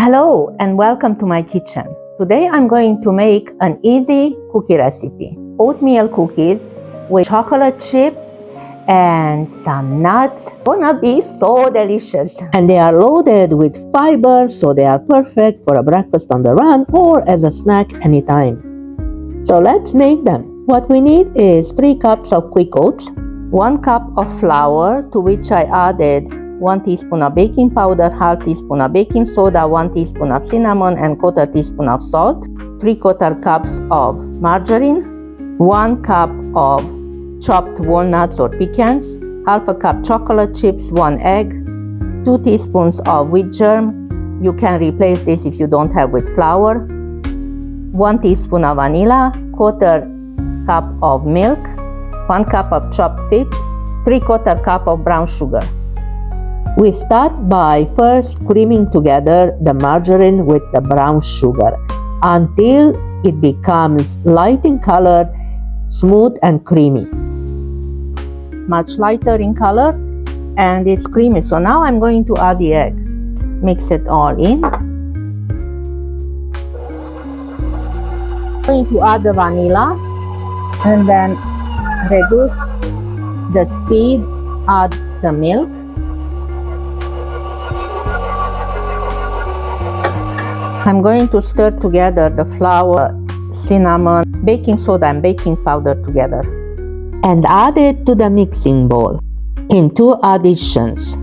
Hello and welcome to my kitchen. Today I'm going to make an easy cookie recipe. Oatmeal cookies with chocolate chip and some nuts. Gonna be so delicious. And they are loaded with fiber, so they are perfect for a breakfast on the run or as a snack anytime. So let's make them. What we need is 3 cups of quick oats, 1 cup of flour to which I added 1 teaspoon of baking powder, half teaspoon of baking soda, 1 teaspoon of cinnamon and quarter teaspoon of salt, 3/4 cups of margarine, 1 cup of chopped walnuts or pecans, half a cup chocolate chips, 1 egg, 2 teaspoons of wheat germ. You can replace this if you don't have with flour, 1 teaspoon of vanilla, 1/4 cup of milk, 1 cup of chopped figs, 3/4 cup of brown sugar. We start by first creaming together the margarine with the brown sugar until it becomes light in color, smooth and creamy. Much lighter in color and it's creamy. So now I'm going to add the egg. Mix it all in. I'm going to add the vanilla and then reduce the speed, add the milk. I'm going to stir together the flour, cinnamon, baking soda and baking powder together and add it to the mixing bowl in 2 additions.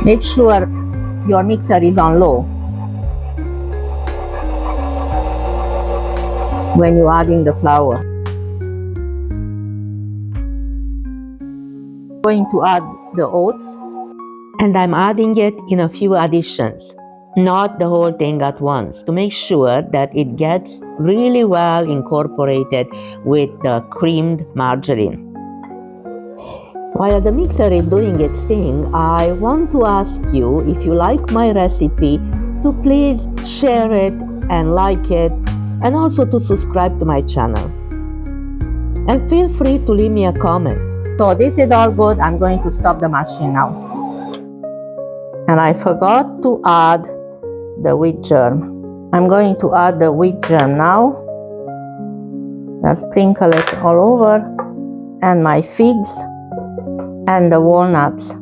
Make sure your mixer is on low when you're adding the flour. I'm going to add the oats. And I'm adding it in a few additions, not the whole thing at once, to make sure that it gets really well incorporated with the creamed margarine. While the mixer is doing its thing, I want to ask you, if you like my recipe, to please share it and like it, and also to subscribe to my channel. And feel free to leave me a comment. So this is all good. I'm going to stop the machine now. And I forgot to add the wheat germ. I'm going to add the wheat germ now. Just sprinkle it all over. And my figs and the walnuts.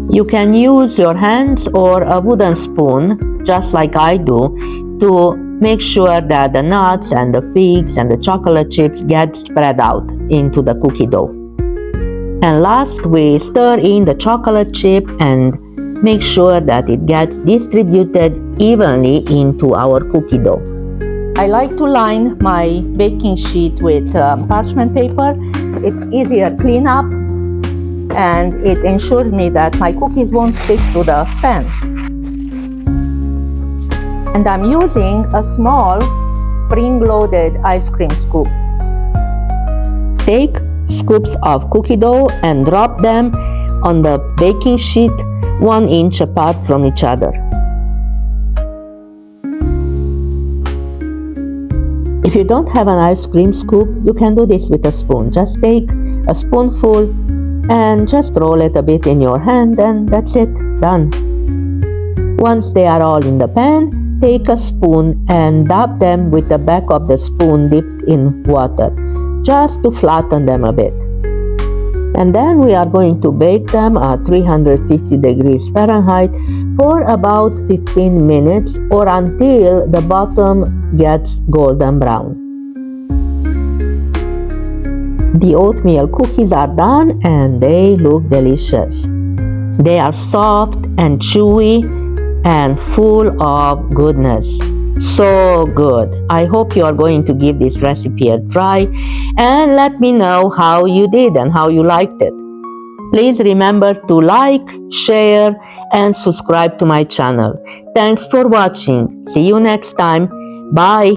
You can use your hands or a wooden spoon, just like I do, to make sure that the nuts and the figs and the chocolate chips get spread out into the cookie dough. And last, we stir in the chocolate chip and make sure that it gets distributed evenly into our cookie dough. I like to line my baking sheet with parchment paper. It's easier cleanup and it ensures me that my cookies won't stick to the pan. And I'm using a small spring-loaded ice cream scoop. Take scoops of cookie dough and drop them on the baking sheet 1 inch apart from each other. If you don't have an ice cream scoop, you can do this with a spoon. Just take a spoonful and just roll it a bit in your hand and that's it, done. Once they are all in the pan, take a spoon and dab them with the back of the spoon dipped in water, just to flatten them a bit. And then we are going to bake them at 350 degrees Fahrenheit for about 15 minutes or until the bottom gets golden brown. The oatmeal cookies are done and they look delicious. They are soft and chewy and full of goodness. So good. I hope you are going to give this recipe a try and let me know how you did and how you liked it. Please remember to like, share and subscribe to my channel. Thanks for watching. See you next time. Bye.